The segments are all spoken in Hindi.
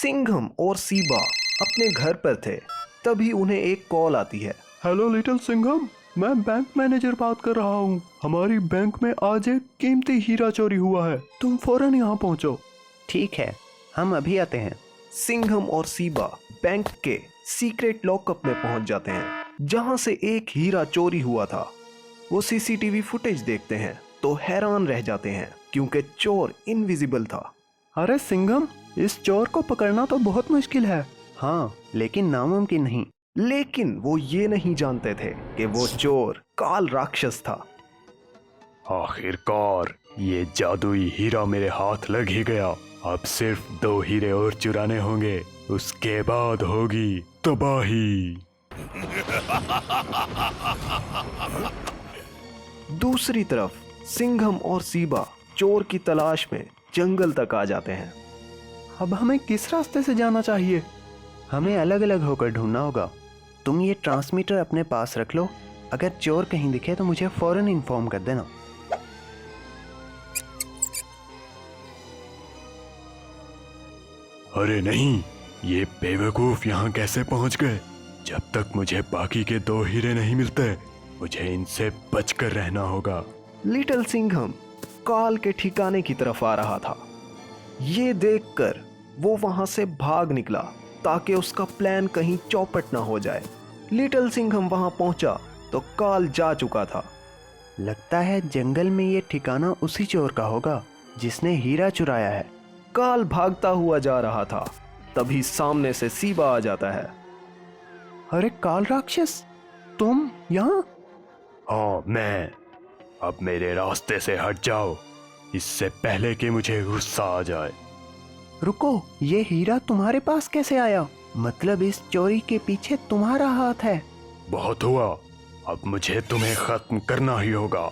सिंघम और सीबा अपने घर पर थे, तभी उन्हें एक कॉल आती है। हेलो लिटिल सिंघम, मैं बैंक मैनेजर बात कर रहा हूँ। हमारी बैंक में आज एक कीमती हीरा चोरी हुआ है, तुम फौरन यहाँ पहुँचो। ठीक है, हम अभी आते हैं। सिंघम और सीबा बैंक के सीक्रेट लॉकअप में पहुंच जाते हैं, जहां से एक हीरा चोरी हुआ था। वो सीसीटीवी फुटेज देखते हैं तो हैरान रह जाते हैं, क्योंकि चोर इनविजिबल था। अरे सिंघम, इस चोर को पकड़ना तो बहुत मुश्किल है। हाँ, लेकिन नामुमकिन नहीं। लेकिन वो ये नहीं जानते थे कि वो चोर काल राक्षस था। आखिरकार ये जादुई हीरा मेरे हाथ लग ही गया। अब सिर्फ 2 हीरे और चुराने होंगे, उसके बाद होगी तबाही। दूसरी तरफ सिंघम और सीबा चोर की तलाश में जंगल तक आ जाते हैं। अब हमें किस रास्ते से जाना चाहिए? हमें अलग अलग होकर ढूंढना होगा। तुम ये ट्रांसमीटर अपने पास रख लो, अगर चोर कहीं दिखे तो मुझे फौरन इन्फॉर्म कर देना। अरे नहीं, ये बेवकूफ यहाँ कैसे पहुँच गए? जब तक मुझे बाकी के 2 हीरे नहीं मिलते, मुझे इनसे बचकर रहना होगा। लिटिल सिंघम काल के ठिकाने की तरफ आ रहा था। ये देखकर वो वहां से भाग निकला ताकि उसका प्लान कहीं चौपट ना हो जाए। लिटिल सिंघम वहां पहुंचा तो काल जा चुका था। लगता है जंगल में ये ठिकाना उसी चोर का होगा जिसने हीरा चुराया है। काल भागता हुआ जा रहा था, तभी सामने से सीबा आ जाता है। अरे काल राक्षस, तुम यहाँ? हाँ मैं। अब मेरे रास्ते से हट जाओ, इससे पहले कि मुझे गुस्सा आ जाए। रुको, ये हीरा तुम्हारे पास कैसे आया? मतलब इस चोरी के पीछे तुम्हारा हाथ है। बहुत हुआ, अब मुझे तुम्हें खत्म करना ही होगा।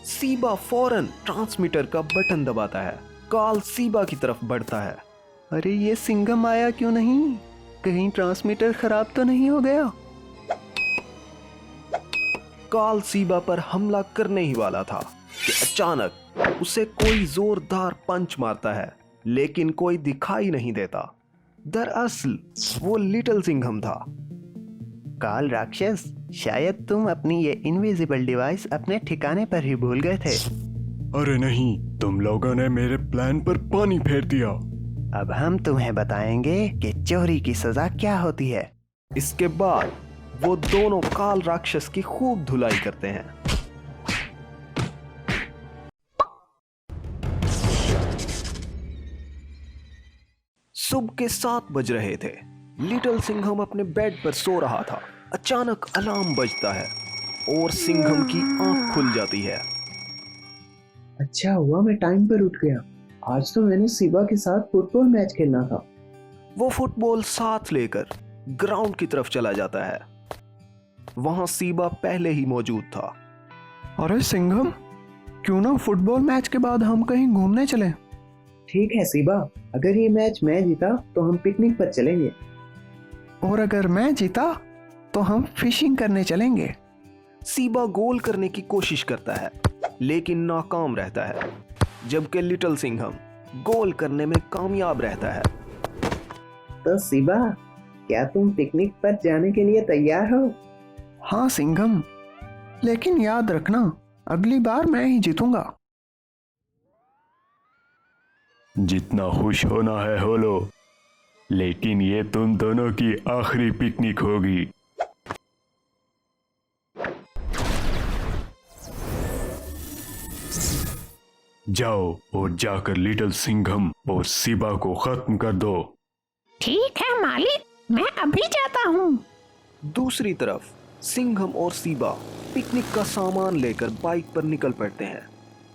सीबा फौरन ट्रांसमीटर का बटन दबाता है। काल सीबा की तरफ बढ़ता है। अरे ये सिंघम आया क्यों नहीं? कहीं ट्रांसमीटर खराब तो नहीं हो गया? काल सीबा पर हमला करने ही वाला था कि अचानक उसे कोई जोरदार पंच मारता है, लेकिन कोई दिखाई नहीं देता। दरअसल वो लिटिल सिंघम था। काल राक्षस, शायद तुम अपनी ये इनविजिबल डिवाइस अपने ठिकाने पर ही भूल गए थे। अरे नहीं, तुम लोगों ने मेरे प्लान पर पानी फेर दिया। अब हम तुम्हें बताएंगे कि चोरी की सजा क्या होती है। इसके बाद वो दोनों काल राक्षस की खूब धुलाई करते हैं। सुबह के 7 बज रहे थे। लिटिल सिंघम अपने बेड पर सो रहा था। अचानक अलार्म बजता है और सिंघम की आंख खुल जाती है। अच्छा हुआ मैं टाइम पर उठ गया। आज तो मैंने सीबा के साथ फुटबॉल मैच खेलना था। वो फुटबॉल साथ लेकर ग्राउंड की तरफ चला जाता है। वहां सीबा पहले ही मौजूद था। अरे सिंघम, क्यों ना फुटबॉल मैच के बाद हम कहीं घूमने चलें? ठीक है सीबा, अगर ये मैच मैं जीता तो हम पिकनिक पर चलेंगे। और अगर मैं जीता तो हम फिशिंग करने चलेंगे। सीबा गोल करने की कोशिश करता है, लेकिन नाकाम रहता है, जबकि लिटिल सिंघम गोल करने में कामयाब रहता है। तो सीबा, क्या तुम पिकनिक पर जाने के लिए तैयार हो? हाँ सिंघम, लेकिन याद रखना, अगली बार मैं ही जीतूंगा। जितना खुश होना है हो लो, लेकिन ये तुम दोनों की आखिरी पिकनिक होगी। जाओ और जाकर लिटिल सिंघम और सीबा को खत्म कर दो। ठीक है मालिक, मैं अभी जाता हूँ। दूसरी तरफ सिंघम और सीबा पिकनिक का सामान लेकर बाइक पर निकल पड़ते हैं।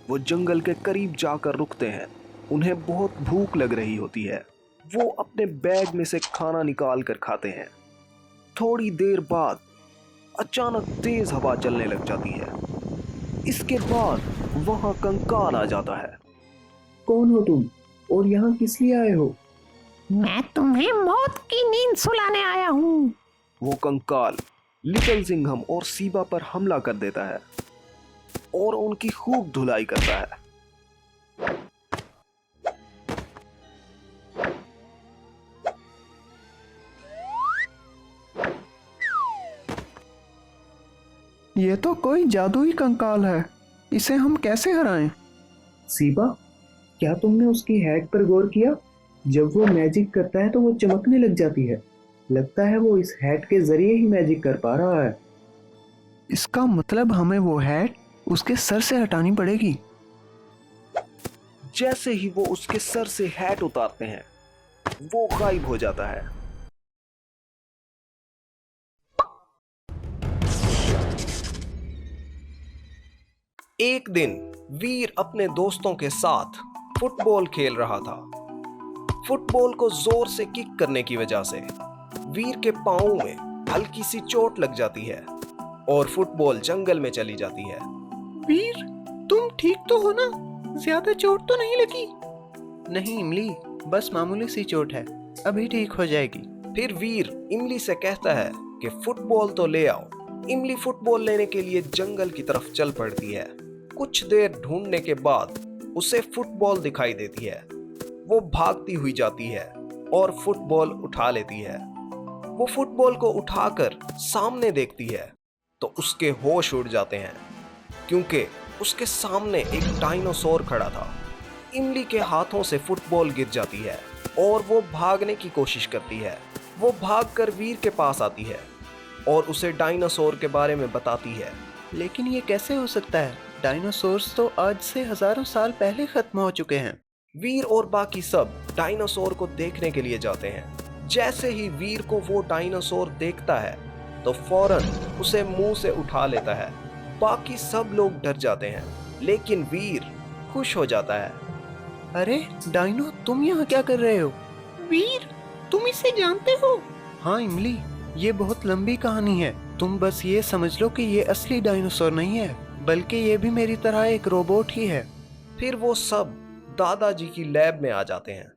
वो जंगल के करीब जाकर रुकते हैं। उन्हें बहुत भूख लग रही होती है। वो अपने बैग में से खाना निकाल कर खाते हैं। थोड़ी देर बाद अचानक तेज हवा चलने लग जाती है। इसके बाद वहां कंकाल आ जाता है। कौन हो तुम और यहाँ किस लिए आए हो? मैं तुम्हें मौत की नींद सुलाने आया हूँ। वो कंकाल लिटिल सिंघम और सीबा पर हमला कर देता है और उनकी खूब धुलाई करता है। ये तो कोई जादुई कंकाल है, इसे हम कैसे हराएं? सीबा, क्या तुमने उसकी हैट पर गौर किया? जब वो मैजिक करता है तो वो चमकने लग जाती है। लगता है वो इस हैट के जरिए ही मैजिक कर पा रहा है। इसका मतलब हमें वो हैट उसके सर से हटानी पड़ेगी। जैसे ही वो उसके सर से हैट उतारते हैं, वो गायब हो जाता है। एक दिन वीर अपने दोस्तों के साथ फुटबॉल खेल रहा था। फुटबॉल को जोर से किक करने की वजह से वीर के पांव में हल्की सी चोट लग जाती है और फुटबॉल जंगल में चली जाती है। वीर, तुम ठीक तो हो ना? ज्यादा चोट तो नहीं लगी? नहीं इमली, बस मामूली सी चोट है, अभी ठीक हो जाएगी। फिर वीर इमली से कहता है कि फुटबॉल तो ले आओ। इमली फुटबॉल लेने के लिए जंगल की तरफ चल पड़ती है। कुछ देर ढूंढने के बाद उसे फुटबॉल दिखाई देती है। वो भागती हुई जाती है और फुटबॉल उठा लेती है। वो फुटबॉल को उठाकर सामने देखती है तो उसके होश उड़ जाते हैं, क्योंकि उसके सामने एक डायनासोर खड़ा था। इमली के हाथों से फुटबॉल गिर जाती है और वो भागने की कोशिश करती है। वो भागकर वीर के पास आती है और उसे डायनासोर के बारे में बताती है। लेकिन ये कैसे हो सकता है? डायनासोर्स तो आज से हजारों साल पहले खत्म हो चुके हैं। वीर और बाकी सब डायनासोर को देखने के लिए जाते हैं। जैसे ही वीर को वो डायनासोर देखता है तो फौरन उसे मुंह से उठा लेता है। बाकी सब लोग डर जाते हैं, लेकिन वीर खुश हो जाता है। अरे डायनो, तुम यहाँ क्या कर रहे हो? वीर, तुम इसे जानते हो? हाँ इमली, ये बहुत लंबी कहानी है। तुम बस ये समझ लो कि ये असली डायनासोर नहीं है, बल्कि ये भी मेरी तरह एक रोबोट ही है। फिर वो सब दादाजी की लैब में आ जाते हैं।